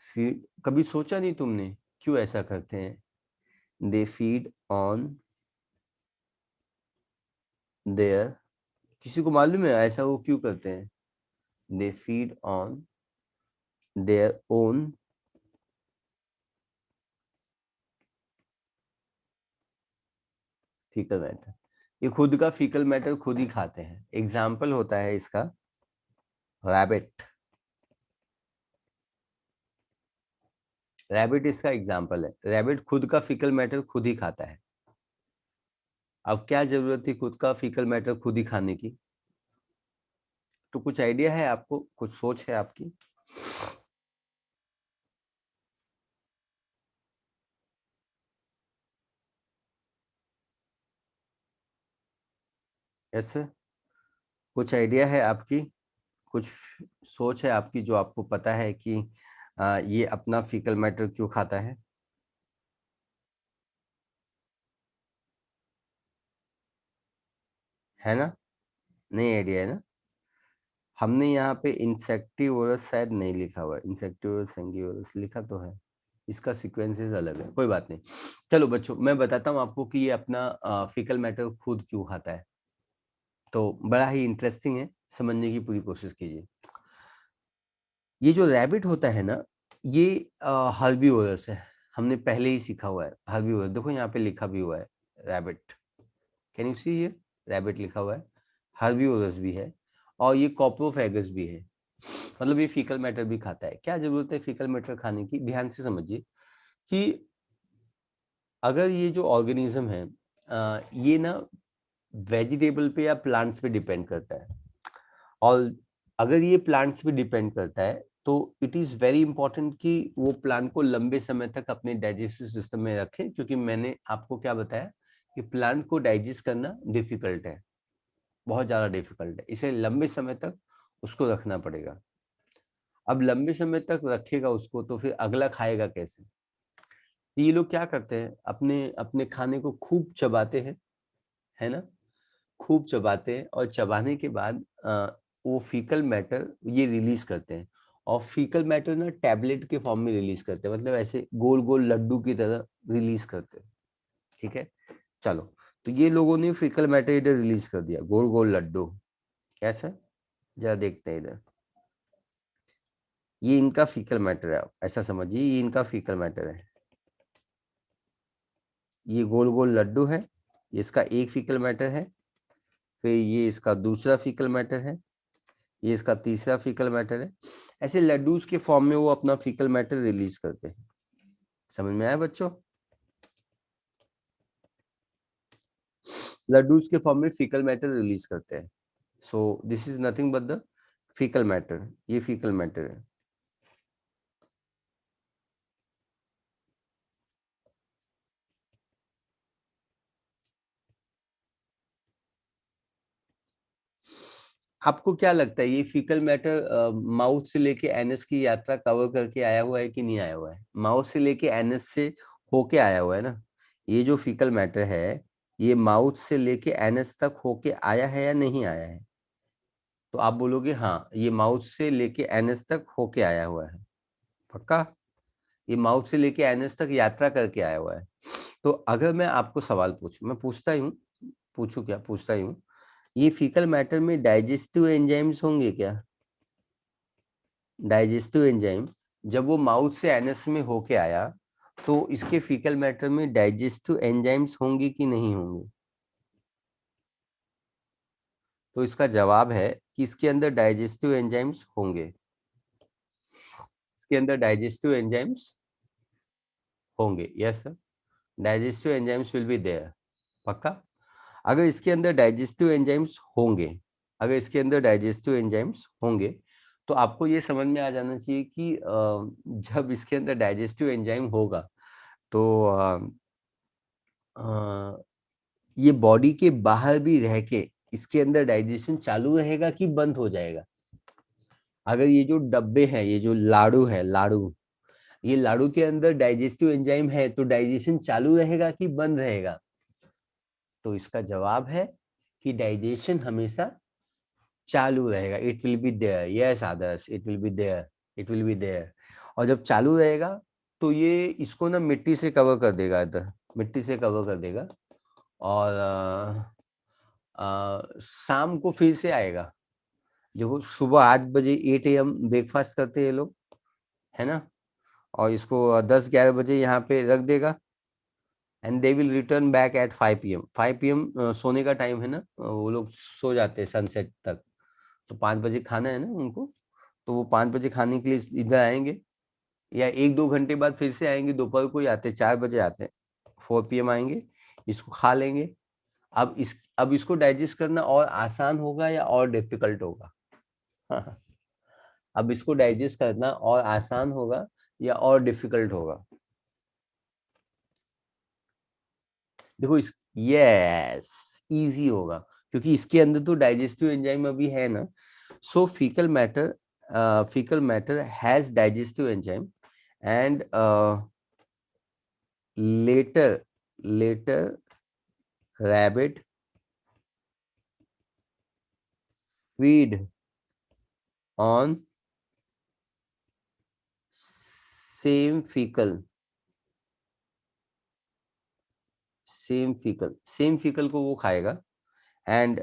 फीड, कभी सोचा नहीं तुमने क्यों ऐसा करते हैं? दे फीड ऑन देयर, किसी को मालूम है ऐसा वो क्यों करते हैं? They feed on their own fecal matter. ये खुद का फीकल मैटर खुद ही खाते हैं। एग्जाम्पल होता है इसका रैबिट, रैबिट इसका एग्जाम्पल है। रैबिट खुद का फीकल मैटर खुद ही खाता है। अब क्या जरूरत थी खुद का फीकल मैटर खुद ही खाने की? तो कुछ आइडिया है आपको, कुछ सोच है आपकी? ऐसे कुछ आइडिया है आपकी, कुछ सोच है आपकी जो आपको पता है कि ये अपना फीकल मैटर क्यों खाता है ना? नहीं आइडिया है ना? हमने यहाँ पे इंसेक्टिवोरस शायद नहीं लिखा हुआ है, इंसेक्टिवोरस सेंगिवोरस लिखा तो है, इसका सीक्वेंसेस अलग है, कोई बात नहीं। चलो बच्चों, मैं बताता हूँ आपको कि ये अपना फीकल मैटर खुद क्यों खाता है। तो बड़ा ही इंटरेस्टिंग है, समझने की पूरी कोशिश कीजिए। ये जो रैबिट होता है ना, ये हर्बीवोरस है। हमने पहले ही सीखा हुआ है हर्बीवोरस, देखो यहाँ पे लिखा भी हुआ है रैबिट, कैन यू सी ये? रैबिट लिखा हुआ है। हर्बीवोरस भी है और ये कॉप्रोफैगस भी है, मतलब ये फीकल मैटर भी खाता है। क्या जरूरत है फीकल मैटर खाने की? ध्यान से समझिए कि अगर ये जो ऑर्गेनिज्म है ये ना वेजिटेबल पे या प्लांट्स पे डिपेंड करता है, और अगर ये प्लांट्स पे डिपेंड करता है तो इट इज वेरी इंपॉर्टेंट कि वो प्लांट को लंबे समय तक अपने डाइजेस्टिव सिस्टम में रखे, क्योंकि मैंने आपको क्या बताया कि प्लांट को डाइजेस्ट करना डिफिकल्ट है, बहुत ज्यादा डिफिकल्ट है, इसे लंबे समय तक उसको रखना पड़ेगा। अब लंबे समय तक रखेगा उसको तो फिर अगला खाएगा कैसे? ये लोग क्या करते हैं, अपने अपने खाने को खूब चबाते हैं, है ना? खूब चबाते हैं और चबाने के बाद वो फीकल मैटर ये रिलीज करते हैं, और फीकल मैटर ना टैबलेट के फॉर्म में रिलीज करते हैं, मतलब ऐसे गोल गोल लड्डू की तरह रिलीज करते हैं। ठीक है, चलो। तो ये लोगों ने फीकल मैटर इधर रिलीज कर दिया, गोल गोल लड्डू। कैसा? जरा देखते हैं इधर, ये इनका फीकल मैटर है, आप ऐसा समझिए ये इनका फीकल मैटर है। ये गोल गोल लड्डू है, इसका एक फीकल मैटर है, फिर ये इसका दूसरा फीकल मैटर है, ये इसका तीसरा फीकल मैटर है। ऐसे लड्डूस के फॉर्म में वो अपना फीकल मैटर रिलीज करते हैं। समझ में आया बच्चों? लड्डूस के फॉर्म में फीकल मैटर रिलीज करते हैं। So this is nothing but the faecal matter, ये फीकल मैटर है। आपको क्या लगता है ये फीकल मैटर माउथ से लेके एनएस की यात्रा कवर करके आया हुआ है कि नहीं आया हुआ है? माउथ से लेके एनएस से होके आया हुआ है ना? ये जो फीकल मैटर है ये माउथ से लेके एनएस तक होके आया है या नहीं आया है? तो आप बोलोगे हाँ, ये माउथ से लेके एनएस तक होके आया हुआ है। पक्का? ये माउथ से लेके एनएस तक यात्रा करके आया हुआ है। तो अगर मैं आपको सवाल पूछूं, मैं पूछता ही हूँ, पूछूं क्या, पूछता ही हूँ, ये फीकल मैटर में डाइजेस्टिव एंजाइम्स होंगे क्या? डाइजेस्टिव एंजाइम जब वो माउथ से एनएस में होके आया तो इसके फीकल मैटर में डाइजेस्टिव एंजाइम्स होंगे कि नहीं होंगे? तो इसका जवाब है कि इसके अंदर डाइजेस्टिव एंजाइम्स होंगे। इसके अंदर डाइजेस्टिव एंजाइम्स होंगे, yes sir, digestive enzymes will be there. पक्का? अगर इसके अंदर डाइजेस्टिव एंजाइम्स होंगे, अगर इसके अंदर डाइजेस्टिव एंजाइम्स होंगे तो आपको ये समझ में आ जाना चाहिए कि जब इसके अंदर डाइजेस्टिव एंजाइम होगा तो ये बॉडी के बाहर भी रह के इसके अंदर डाइजेशन चालू रहेगा कि बंद हो जाएगा? अगर ये जो डब्बे हैं, ये जो लाड़ू है, लाड़ू, ये लाड़ू के अंदर डाइजेस्टिव एंजाइम है तो डाइजेशन चालू रहेगा कि बंद रहेगा? तो इसका जवाब है कि डाइजेशन हमेशा चालू रहेगा। It will be there, yes Adarsh, it will be there, it will be there. और जब चालू रहेगा तो ये इसको ना मिट्टी से कवर कर देगा, इधर मिट्टी से कवर कर देगा। और शाम को फिर से आएगा। देखो सुबह 8 बजे 8 AM ब्रेकफास्ट करते हैं लोग, है ना? और इसको 10-11 बजे यहाँ पे रख देगा and they will return back at 5 PM। 5 PM सोने का टाइम है ना, वो लोग सो जाते हैं सनसेट तक। तो 5 बजे खाना है ना उनको, तो वो 5 बजे खाने के लिए इधर आएंगे, या 1-2 घंटे बाद फिर से आएंगे, दोपहर को ही आते, 4 बजे आते हैं, 4 PM आएंगे, इसको खा लेंगे। अब इसको डाइजेस्ट करना और आसान होगा या और डिफिकल्ट होगा? अब इसको डाइजेस्ट करना और आसान होगा या और डिफिकल्ट होगा? देखो इस, यस, इजी होगा, क्योंकि इसके अंदर तो डाइजेस्टिव एंजाइम अभी है ना। So faecal matter has digestive enzyme and later rabbit feed on same fecal को वो खाएगा and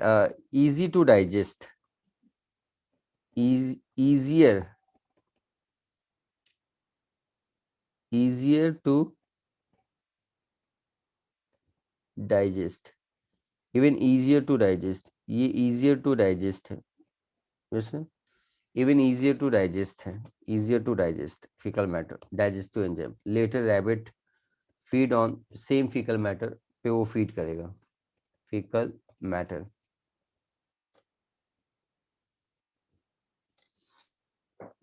easy to digest, easier to digest, even easier to digest, ये easier to digest है वैसे, even easier to digest है, easier to digest fecal matter, digestive enzyme, later rabbit feed on same fecal matter पे वो feed करेगा fecal matter।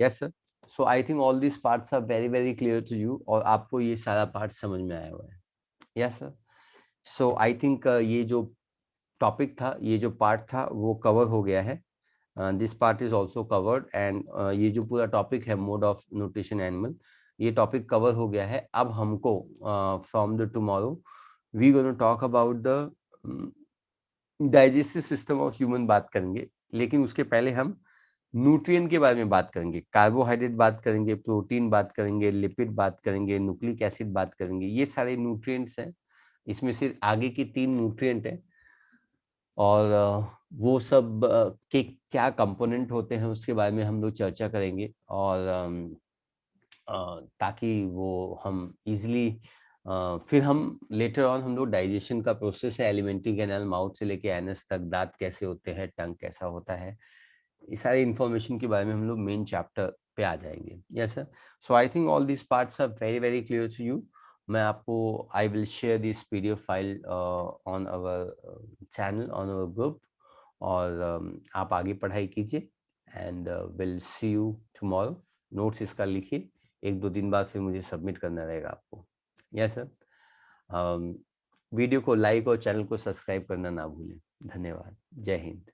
Yes sir, so I think all these parts are very very clear to you और आपको ये सारा part समझ में आया हुआ है। Yes sir, so I think ये जो टॉपिक था, ये जो पार्ट था वो कवर हो गया है। This part is also covered and ये जो पूरा टॉपिक है मोड ऑफ न्यूट्रिशन एनिमल, ये टॉपिक कवर हो गया है। अब हमको from the tomorrow we gonna talk about the digestive system of human बात करेंगे, लेकिन उसके पहले हम न्यूट्रिएंट के बारे में बात करेंगे, कार्बोहाइड्रेट बात करेंगे, प्रोटीन बात करेंगे, लिपिड बात करेंगे, न्यूक्लिक एसिड बात करेंगे। ये सारे न्यूट्रिएंट्स हैं, इसमें से आगे की 3 न्यूट्रिएंट हैं और वो सब के क्या कंपोनेंट होते हैं उसके बारे में हम लोग चर्चा करेंगे। और ताकि वो हम इजीली फिर हम लेटर ऑन हम लोग डाइजेशन का प्रोसेस है, एलिमेंट्री कैनाल माउथ से लेके एनस तक, दांत कैसे होते हैं, टंग कैसा होता है, ये सारी इंफॉर्मेशन के बारे में हम लोग मेन चैप्टर पे आ जाएंगे। Yes sir. So I think all this parts are very very clear to you. मैं आपको I will share this PDF file on our channel, on our group, और आप आगे पढ़ाई कीजिए and will see you tomorrow. Notes इसका लिखिए, 1-2 दिन बाद फिर मुझे सबमिट करना रहेगा आपको। Yes sir. वीडियो को लाइक और चैनल को सब्सक्राइब करना ना भूलें। धन्यवाद। जय हिंद।